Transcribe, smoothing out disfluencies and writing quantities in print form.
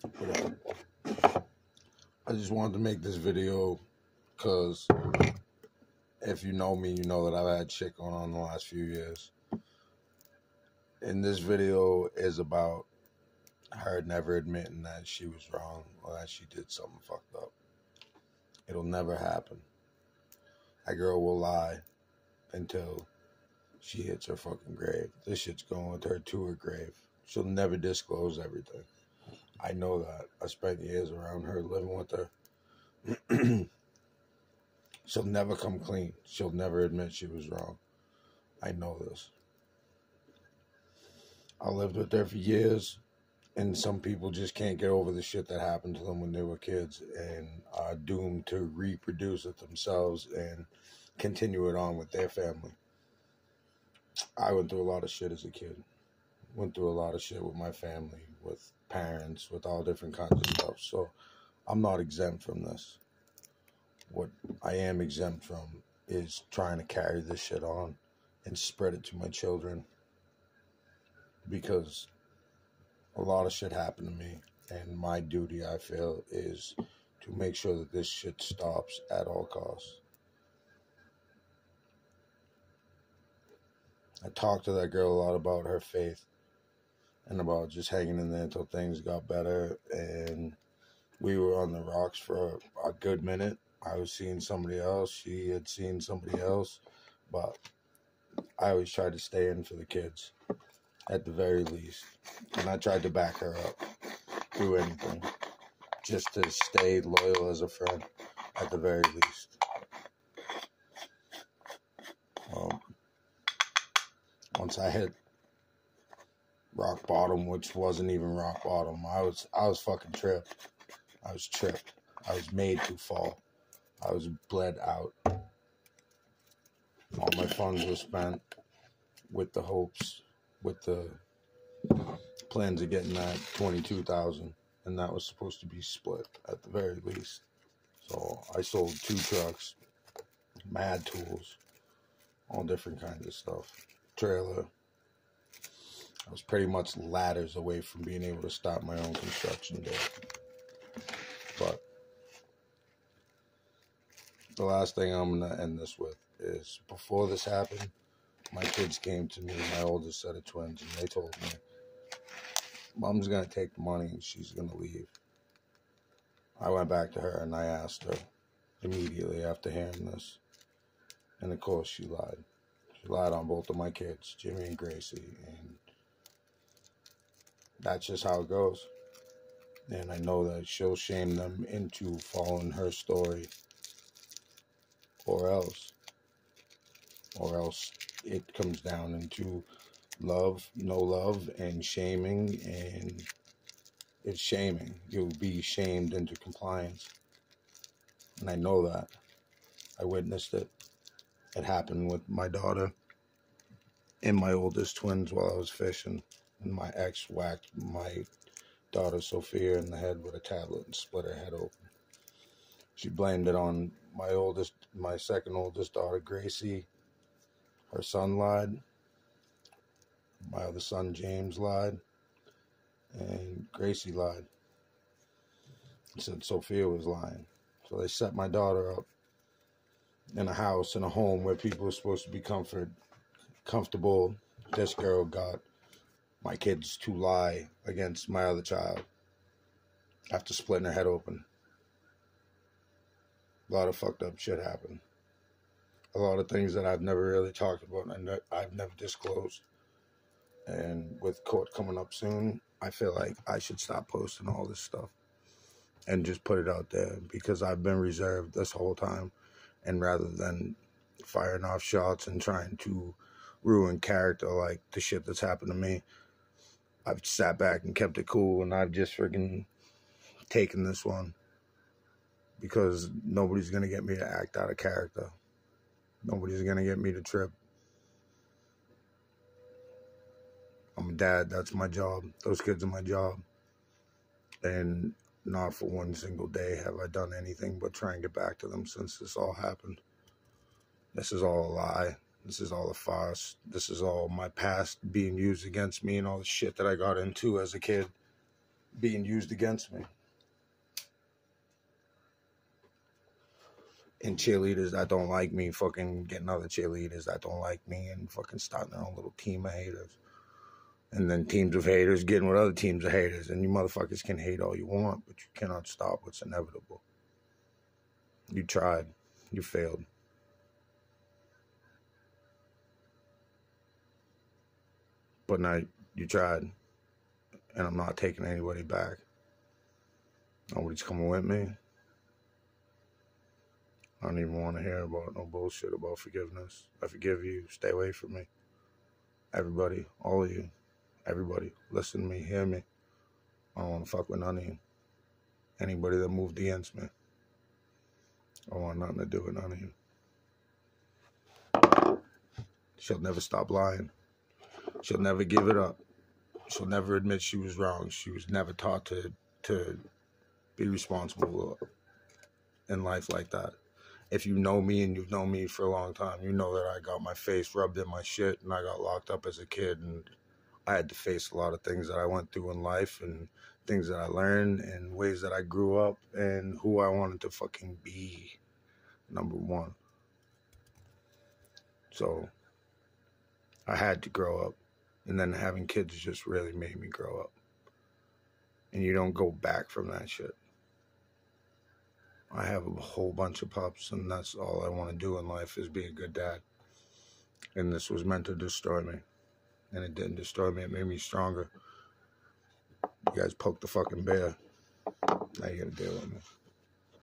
But, I just wanted to make this video because if you know me, you know that I've had shit going on the last few years. And this video is about her never admitting that she was wrong or that she did something fucked up. It'll never happen. That girl will lie until she hits her fucking grave. This shit's going with her to her grave. She'll never disclose everything. I know that. I spent years around her, living with her. She'll never come clean. She'll never admit she was wrong. I know this. I lived with her for years, and some people just can't get over the shit that happened to them when they were kids and are doomed to reproduce it themselves and continue it on with their family. I went through a lot of shit as a kid. Went through a lot of shit with my family, with parents, with all different kinds of stuff. So I'm not exempt from this. What I am exempt from is trying to carry this shit on and spread it to my children, because a lot of shit happened to me, and my duty, I feel, is to make sure that this shit stops at all costs. I talked to that girl a lot about her faith and about just hanging in there until things got better, and we were on the rocks for a good minute. I was seeing somebody else, she had seen somebody else, but I always tried to stay in for the kids, at the very least. And I tried to back her up through anything, just to stay loyal as a friend, at the very least. Once I hit rock bottom, which wasn't even rock bottom, I was fucking tripped. I was tripped. I was made to fall. I was bled out. All my funds were spent with the hopes, with the plans of getting that $22,000, and that was supposed to be split at the very least. So I sold 2 trucks, mad tools, all different kinds of stuff, trailer. I was pretty much ladders away from being able to start my own construction day. But the last thing I'm going to end this with is, before this happened, my kids came to me, my oldest set of twins, and they told me, Mom's going to take the money and she's going to leave. I went back to her and I asked her immediately after hearing this. And of course she lied. She lied on both of my kids, Jimmy and Gracie. And that's just how it goes. And I know that she'll shame them into following her story. Or else it comes down into love, no love, and shaming, and it's shaming. You'll be shamed into compliance. And I know that. I witnessed it. It happened with my daughter and my oldest twins while I was fishing. And my ex whacked my daughter Sophia in the head with a tablet and split her head open. She blamed it on my second oldest daughter, Gracie. Her son lied. My other son, James, lied. And Gracie lied. Said Sophia was lying. So they set my daughter up in a house, in a home where people were supposed to be comfortable. This girl got my kids to lie against my other child after splitting her head open. A lot of fucked up shit happened. A lot of things that I've never really talked about and I've never disclosed. And with court coming up soon, I feel like I should stop posting all this stuff and just put it out there, because I've been reserved this whole time. And rather than firing off shots and trying to ruin character like the shit that's happened to me, I've sat back and kept it cool, and I've just freaking taken this one, because nobody's going to get me to act out of character. Nobody's going to get me to trip. I'm a dad. That's my job. Those kids are my job. And not for one single day have I done anything but try and get back to them since this all happened. This is all a lie. This is all a farce. This is all my past being used against me and all the shit that I got into as a kid. being used against me. And cheerleaders that don't like me fucking getting other cheerleaders that don't like me and fucking starting their own little team of haters. And then teams of haters getting with other teams of haters. And you motherfuckers can hate all you want, but you cannot stop what's inevitable. You tried. You failed. But now you tried. And I'm not taking anybody back. Nobody's coming with me. I don't even want to hear about no bullshit about forgiveness. I forgive you. Stay away from me. Everybody, all of you, everybody, listen to me, hear me. I don't want to fuck with none of you. Anybody that moved against me, I don't want nothing to do with none of you. She'll never stop lying. She'll never give it up. She'll never admit she was wrong. She was never taught to be responsible in life like that. If you know me and you've known me for a long time, you know that I got my face rubbed in my shit and I got locked up as a kid, and I had to face a lot of things that I went through in life and things that I learned and ways that I grew up and who I wanted to fucking be, number one. So I had to grow up, and then having kids just really made me grow up. And you don't go back from that shit. I have a whole bunch of pups, and that's all I want to do in life is be a good dad. And this was meant to destroy me. And it didn't destroy me. It made me stronger. You guys poked the fucking bear. Now you gotta deal with me.